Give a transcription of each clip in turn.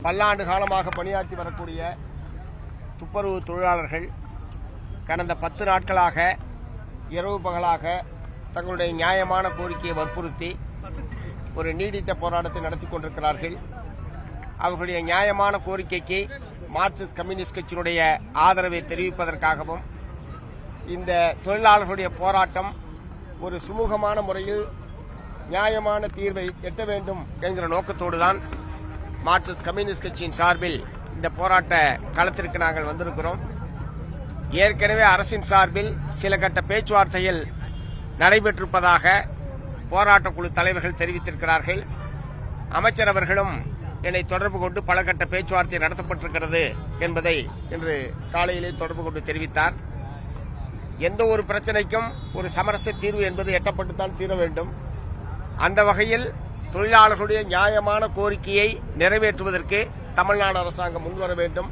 பல்லாண்டு காலமாக பணியாற்றி வரக்கூடிய துப்புரவு தொழிலாளர்கள் கடந்த 10 நாட்களாக இரவு பகலாக தங்களுடைய நியாயமான கோரிக்கையை வற்புறுத்தி ஒரு நீடித்த போராட்டத்தை நடத்தி கொண்டிருக்கிறார்கள். அவர்களுடைய நியாயமான கோரிக்கைக்கு மார்க்சிஸ்ட் கம்யூனிஸ்ட் கட்சியினுடைய ஆதரவை தெரிவிப்பதற்காகவும் இந்த தொழிலாளர்களுடைய போராட்டம் ஒரு சுமூகமான முறையில் நியாயமான தீர்வை எட்ட வேண்டும் என்கிற நோக்கத்தோடுதான் மார்க்சிஸ்ட் கம்யூனிஸ்ட் கட்சியின் சார்பில் இந்த போராட்ட களத்திற்கு நாங்கள் வந்திருக்கிறோம். ஏற்கனவே அரசின் சார்பில் சில கட்ட பேச்சுவார்த்தைகள் நடைபெற்றிருப்பதாக போராட்ட குழு தலைவர்கள் தெரிவித்திருக்கிறார்கள். அமைச்சர் அவர்களும் என்னை தொடர்பு கொண்டு பல கட்ட பேச்சுவார்த்தை நடத்தப்பட்டிருக்கிறது என்பதை இன்று காலையிலே தொடர்பு கொண்டு தெரிவித்தார். எந்த ஒரு பிரச்சனைக்கும் ஒரு சமரச தீர்வு என்பது எட்டப்பட்டுத்தான் தீர வேண்டும். அந்த வகையில் தொழிலாளர்களுடைய நியாயமான கோரிக்கையை நிறைவேற்றுவதற்கு தமிழ்நாடு அரசாங்கம் முன்வர வேண்டும்.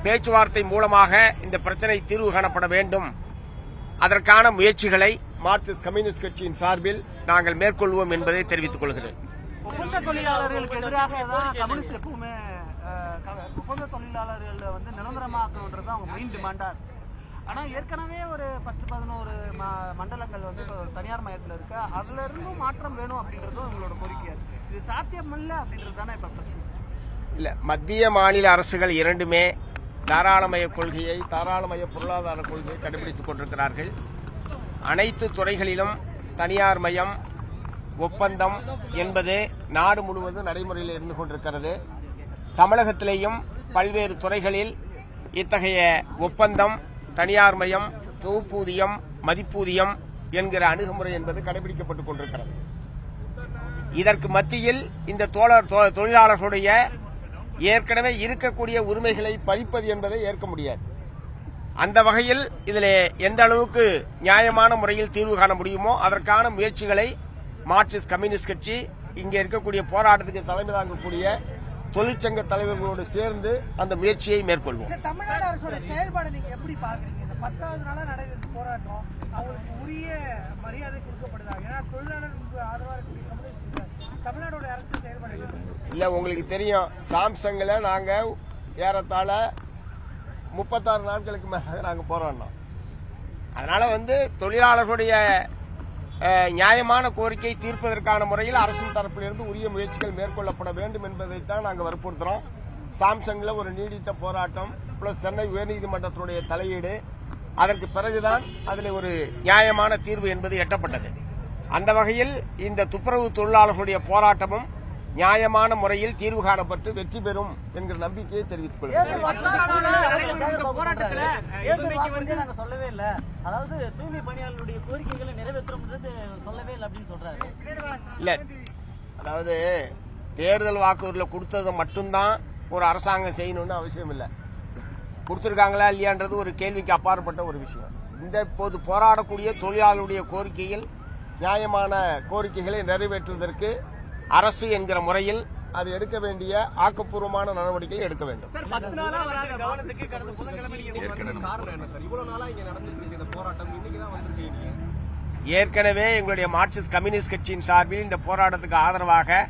பேச்சுவார்த்தை மூலமாக இந்த பிரச்சனை தீர்வு காணப்பட வேண்டும். அதற்கான முயற்சிகளை மார்க்சிஸ்ட் கம்யூனிஸ்ட் கட்சியின் சார்பில் நாங்கள் மேற்கொள்வோம் என்பதை தெரிவித்துக் கொள்கிறேன். ஒப்பந்த தொழிலாளர்களுக்கு எதிராக கம்யூனிஸ்ட் எப்பவுமே ஒப்பந்த தொழிலாளர்கள் நிரந்தரமாக்கணுன்றது அவங்க மெயின் டிமாண்டா இருக்கு. ஆனா ஏற்கனவே ஒரு 10-11 மண்டலங்கள் தனியார் மயத்தில் இருக்கு. அதுல இருந்தும் மாற்றம் வேணும் அப்படின்றதும் உங்களோட கோரிக்கையா இருக்கு. இது சாத்தியம் இல்ல அப்படின்றது தானே இப்ப பிரச்சனை. இல்ல, மத்திய மாநில அரசுகள் இரண்டுமே தாராளமய கொள்கையை, தாராளமய பொருளாதார கொள்கையை கடைபிடித்துக் கொண்டிருக்கிறார்கள். அனைத்து துறைகளிலும் தனியார் மயம் ஒப்பந்தம் என்பது நாடு முழுவதும் நடைமுறையில் இருந்து கொண்டிருக்கிறது. தமிழகத்திலேயும் பல்வேறு துறைகளில் இத்தகைய ஒப்பந்தம், தனியார் மயம், தொகுப்பூதியம், மதிப்பூதியம் என்கிற அணுகுமுறை என்பது கடைபிடிக்கப்பட்டுக் கொண்டிருக்கிறது. இதற்கு மத்தியில் இந்த தொழிலாளர்களுடைய ஏற்கனவே இருக்கக்கூடிய உரிமைகளை பறிப்பது என்பதை ஏற்க முடியாது. அந்த வகையில் இதில் எந்த அளவுக்கு நியாயமான முறையில் தீர்வு காண முடியுமோ அதற்கான முயற்சிகளை மார்க்சிஸ்ட் கம்யூனிஸ்ட் கட்சி இங்கே இருக்கக்கூடிய போராட்டத்துக்கு தலைமை தாங்கக்கூடிய தொழிற்சங்க தலைவர்களோடு சேர்ந்து அந்த முயற்சியை மேற்கொள்வோம். தமிழ்நாடு அரசோட செயல்பாடு நீங்க எப்படி பாக்குறீங்க? இந்த 10வது நாளா நடைபெற்ற போராட்டம் அவங்களுக்கு உரிய மரியாதை கொடுக்கப்படுதா? ஏன்னா தொழிலாளர் ஆதரவா தமிழ்நாடு அரசு செயல்பாடு இல்ல, உங்களுக்கு தெரியும், சாம்சங்ல நாங்க ஏறத்தாழ 36 நாட்களுக்கு மேல நாங்க போராடினோம். அதனால தொழிலாளர்களுடைய நியாயமான கோரிக்கை தீர்ப்பதற்கான முறையில் அரசின் தரப்பிலிருந்து உரிய முயற்சிகள் மேற்கொள்ளப்பட வேண்டும் என்பதைத்தான் நாங்கள் வற்புறுத்துறோம். சாம்சங்ல ஒரு நீடித்த போராட்டம் பிளஸ் சென்னை உயர்நீதிமன்றத்தினுடைய தலையீடு, அதற்கு பிறகுதான் அதில் ஒரு நியாயமான தீர்வு என்பது எட்டப்பட்டது. அந்த வகையில் இந்த துப்புரவு தொழிலாளர்களுடைய போராட்டமும் நியாயமான முறையில் தீர்வு காணப்பட்டு வெற்றி பெறும் என்கிற நம்பிக்கையை தெரிவித்துக் கொள்கிறேன். சொல்லவே இல்ல, அதாவது தூய்மை பணியாளர்களுடைய கோரிக்கைகளை நிறைவேற்றுறது சொல்லவே இல்லை அப்படின்னு சொல்றாரு. இல்ல, அதாவது தேர்தல் வாக்குறுதியில் கொடுத்ததை மட்டும்தான் ஒரு அரசாங்கம் செய்யணும்னு அவசியம் இல்லை. கொடுத்திருக்காங்களா இல்லையான்றது ஒரு கேள்விக்கு அப்பாற்பட்ட ஒரு விஷயம். இந்த இப்போது போராடக்கூடிய தொழிலாளர்களுடைய கோரிக்கையில் நியாயமான கோரிக்கைகளை நிறைவேற்றுவதற்கு அரசு என்கிற முறையில் அது எடுக்க வேண்டிய ஆக்கப்பூர்வமான நடவடிக்கை எடுக்க வேண்டும். ஏற்கனவே எங்களுடைய மார்க்சிஸ்ட் கம்யூனிஸ்ட் கட்சியின் சார்பில் இந்த போராட்டத்துக்கு ஆதரவாக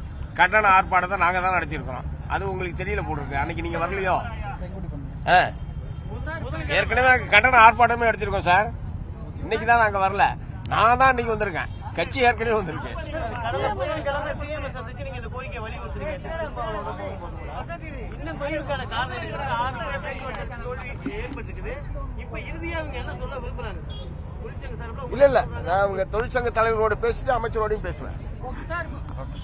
கண்டன ஆர்ப்பாட்டத்தை நாங்க தான் நடத்தியிருக்கிறோம். அது உங்களுக்கு தெரியல போட்டிருக்கு. அன்னைக்கு நீங்க வரலையோ? ஏற்கனவே நாங்க கண்டன ஆர்ப்பாட்டமே எடுத்திருக்கோம் சார். இன்னைக்கு தான் நாங்க வரல, நான் தான் இன்னைக்கு வந்திருக்கேன். கட்சி ஏற்கனவே வந்திருக்கு. இல்ல, நான் உங்க தொழிற்சங்க தலைவரோட பேசிட்டு அமைச்சரோடையும் பேசுவேன்.